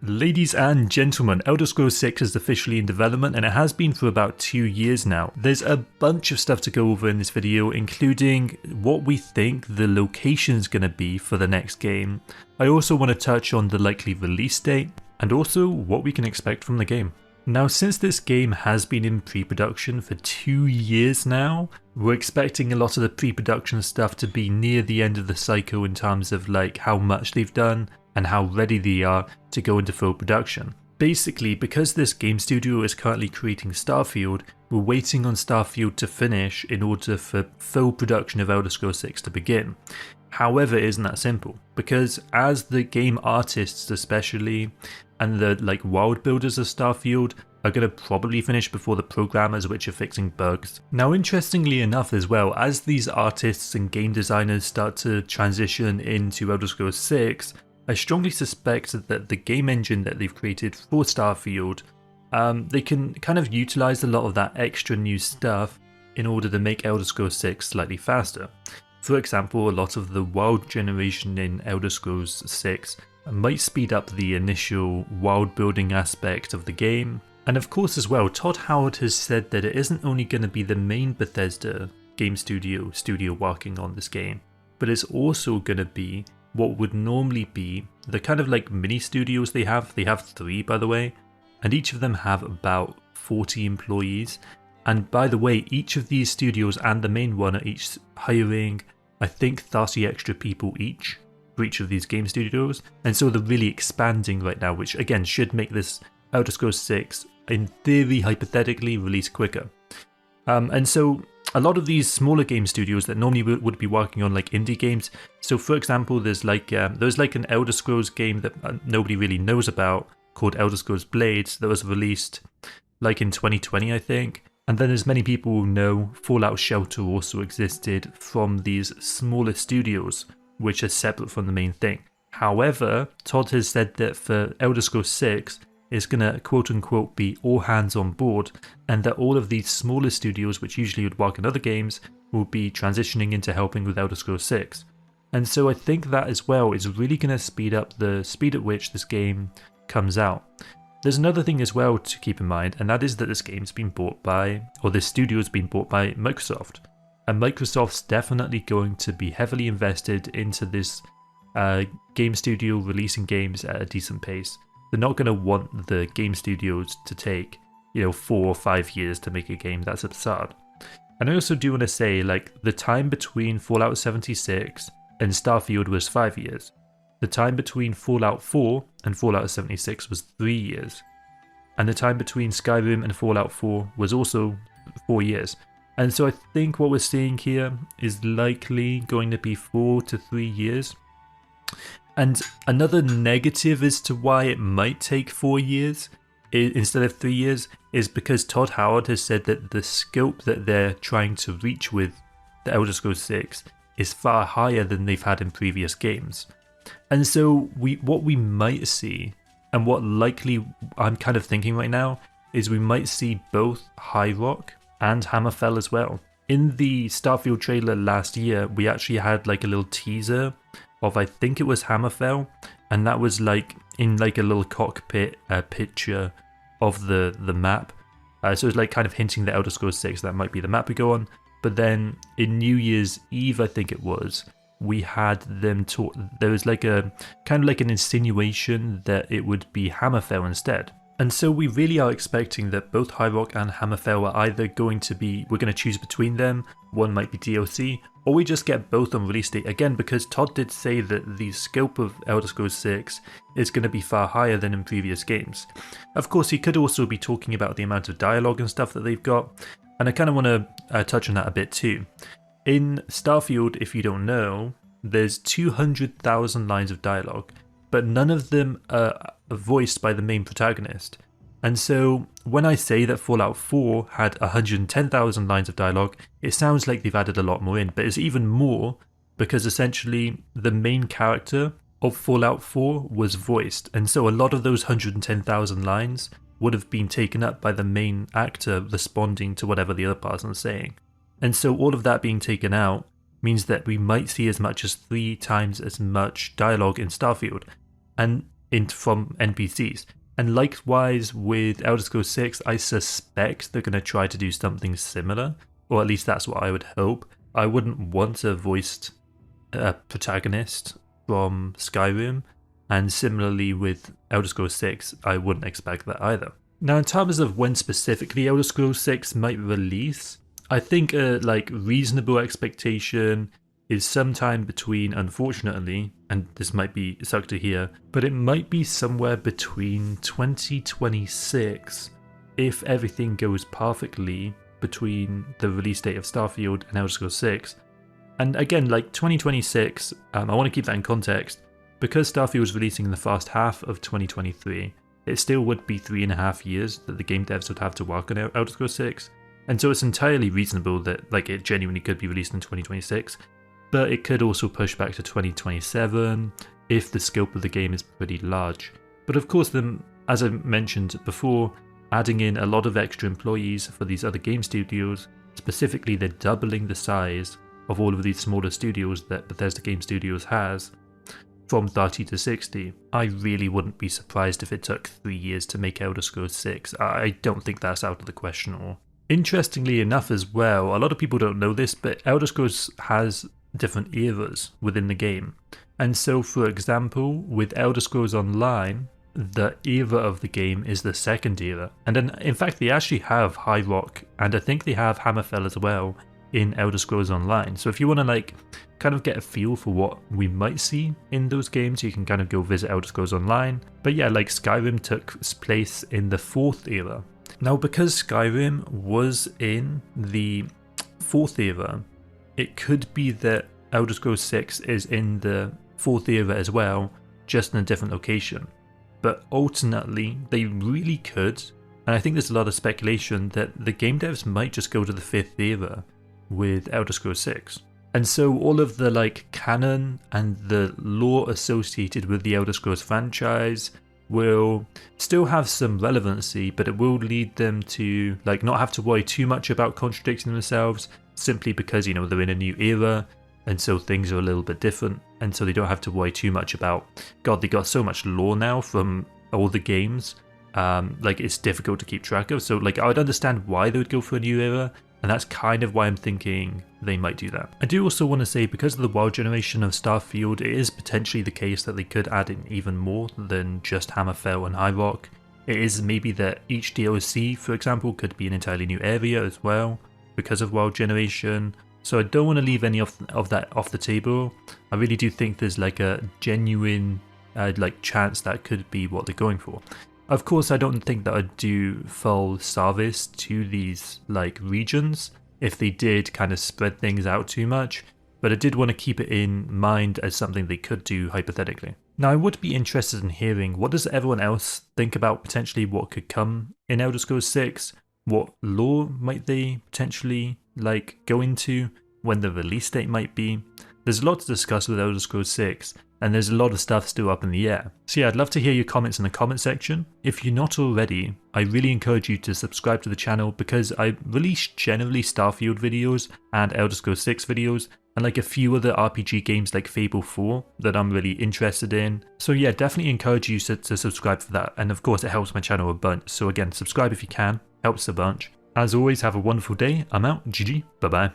Ladies and gentlemen, Elder Scrolls 6 is officially in development and it has been for about 2 years now. There's a bunch of stuff to go over in this video, including what we think the location is going to be for the next game. I also want to touch on the likely release date and also what we can expect from the game. Now, since this game has been in pre-production for 2 years now, we're expecting a lot of the pre-production stuff to be near the end of the cycle in terms of like how much they've done and how ready they are to go into full production. Basically, because this game studio is currently creating Starfield, we're waiting on Starfield to finish in order for full production of Elder Scrolls 6 to begin. However, it isn't that simple, because as the game artists especially, and the world builders of Starfield are going to probably finish before the programmers which are fixing bugs. Now, interestingly enough as well, as these artists and game designers start to transition into Elder Scrolls 6, I strongly suspect that the game engine that they've created for Starfield, they can kind of utilize a lot of that extra new stuff in order to make Elder Scrolls 6 slightly faster. For example, a lot of the world generation in Elder Scrolls 6 might speed up the initial world building aspect of the game. And of course as well, Todd Howard has said that it isn't only going to be the main Bethesda game studio working on this game, but it's also going to be what would normally be the kind of like mini studios they have. They have 3, by the way, and each of them have about 40 employees. And by the way, each of these studios and the main one are each hiring, I think, 30 extra people each for each of these game studios. And so they're really expanding right now, which again should make this Elder Scrolls 6, in theory, hypothetically, release quicker. And so a lot of these smaller game studios that normally would be working on like indie games. So for example, there's an Elder Scrolls game that nobody really knows about called Elder Scrolls Blades that was released like in 2020, I think. And then as many people will know, Fallout Shelter also existed from these smaller studios, which are separate from the main thing. However, Todd has said that for Elder Scrolls 6, it's going to quote-unquote be all hands on board, and that all of these smaller studios, which usually would work on other games, will be transitioning into helping with Elder Scrolls 6. And so I think that as well is really going to speed up the speed at which this game comes out. There's another thing as well to keep in mind, and that is that this game's been bought by, or this studio's been bought by Microsoft. And Microsoft's definitely going to be heavily invested into this game studio releasing games at a decent pace. They're not going to want the game studios to take, 4 or 5 years to make a game. That's absurd. And I also do want to say, the time between Fallout 76 and Starfield was 5 years. The time between Fallout 4 and Fallout 76 was 3 years. And the time between Skyrim and Fallout 4 was also 4 years. And so I think what we're seeing here is likely going to be 4 to 3 years. And another negative as to why it might take 4 years instead of 3 years is because Todd Howard has said that the scope that they're trying to reach with the Elder Scrolls 6 is far higher than they've had in previous games. And so what we might see, and what likely I'm kind of thinking right now, is we might see both High Rock and Hammerfell as well. In the Starfield trailer last year, we actually had a little teaser of, I think it was Hammerfell, and that was in a little cockpit picture of the map. So it was kind of hinting that Elder Scrolls 6 that might be the map we go on. But then in New Year's Eve, I think it was, we had them talk. There was an insinuation that it would be Hammerfell instead. And so we really are expecting that both High Rock and Hammerfell are either going to be, we're going to choose between them, one might be DLC, or we just get both on release date, again because Todd did say that the scope of Elder Scrolls 6 is going to be far higher than in previous games. Of course, he could also be talking about the amount of dialogue and stuff that they've got, and I kind of want to touch on that a bit too. In Starfield, if you don't know, there's 200,000 lines of dialogue, but none of them are voiced by the main protagonist. And so when I say that Fallout 4 had 110,000 lines of dialogue, it sounds like they've added a lot more in, but it's even more because essentially the main character of Fallout 4 was voiced, and so a lot of those 110,000 lines would have been taken up by the main actor responding to whatever the other person is saying. And so all of that being taken out means that we might see as much as 3 times as much dialogue in Starfield. And from NPCs. And likewise with Elder Scrolls 6, I suspect they're going to try to do something similar, or at least that's what I would hope. I wouldn't want a voiced protagonist from Skyrim, and similarly with Elder Scrolls 6, I wouldn't expect that either. Now in terms of when specifically Elder Scrolls 6 might release, I think a reasonable expectation is sometime between, unfortunately, and this might be suck to hear, but it might be somewhere between 2026 if everything goes perfectly between the release date of Starfield and Elder Scrolls 6. And again, 2026, I want to keep that in context, because Starfield was releasing in the first half of 2023, it still would be 3.5 years that the game devs would have to work on Elder Scrolls 6. And so it's entirely reasonable that it genuinely could be released in 2026. But it could also push back to 2027 if the scope of the game is pretty large. But of course, as I mentioned before, adding in a lot of extra employees for these other game studios, specifically they're doubling the size of all of these smaller studios that Bethesda Game Studios has, from 30 to 60. I really wouldn't be surprised if it took 3 years to make Elder Scrolls 6. I don't think that's out of the question at all. Interestingly enough as well, a lot of people don't know this, but Elder Scrolls has different eras within the game. And so, for example, with Elder Scrolls Online, the era of the game is the second era. And then, in fact, they actually have High Rock, and I think they have Hammerfell as well in Elder Scrolls Online. So if you want to kind of get a feel for what we might see in those games, you can kind of go visit Elder Scrolls Online. But yeah, Skyrim took place in the 4th era. Now, because Skyrim was in the 4th era, it could be that Elder Scrolls 6 is in the 4th era as well, just in a different location. But ultimately, they really could, and I think there's a lot of speculation that the game devs might just go to the 5th era with Elder Scrolls 6. And so all of the canon and the lore associated with the Elder Scrolls franchise will still have some relevancy, but it will lead them to not have to worry too much about contradicting themselves, simply because they're in a new era, and so things are a little bit different, and so they don't have to worry too much about, God, they got so much lore now from all the games, it's difficult to keep track of. So I would understand why they would go for a new era, and that's kind of why I'm thinking they might do that. I do also want to say, because of the WoW generation of Starfield, it is potentially the case that they could add in even more than just Hammerfell and High Rock. It is maybe that each DLC, for example, could be an entirely new area as well, because of WoW generation. So I don't want to leave any of that off the table. I really do think there's a genuine chance that could be what they're going for. Of course, I don't think that I'd do full service to these regions if they did kind of spread things out too much, but I did want to keep it in mind as something they could do hypothetically. Now, I would be interested in hearing, what does everyone else think about potentially what could come in Elder Scrolls 6? What lore might they potentially go into, when the release date might be? There's a lot to discuss with Elder Scrolls 6, and there's a lot of stuff still up in the air. So yeah, I'd love to hear your comments in the comment section. If you're not already, I really encourage you to subscribe to the channel, because I release generally Starfield videos and Elder Scrolls 6 videos, and a few other RPG games like Fable 4 that I'm really interested in. So yeah, definitely encourage you to subscribe for that, and of course it helps my channel a bunch. So again, subscribe if you can, helps a bunch. As always, have a wonderful day. I'm out. GG. Bye bye.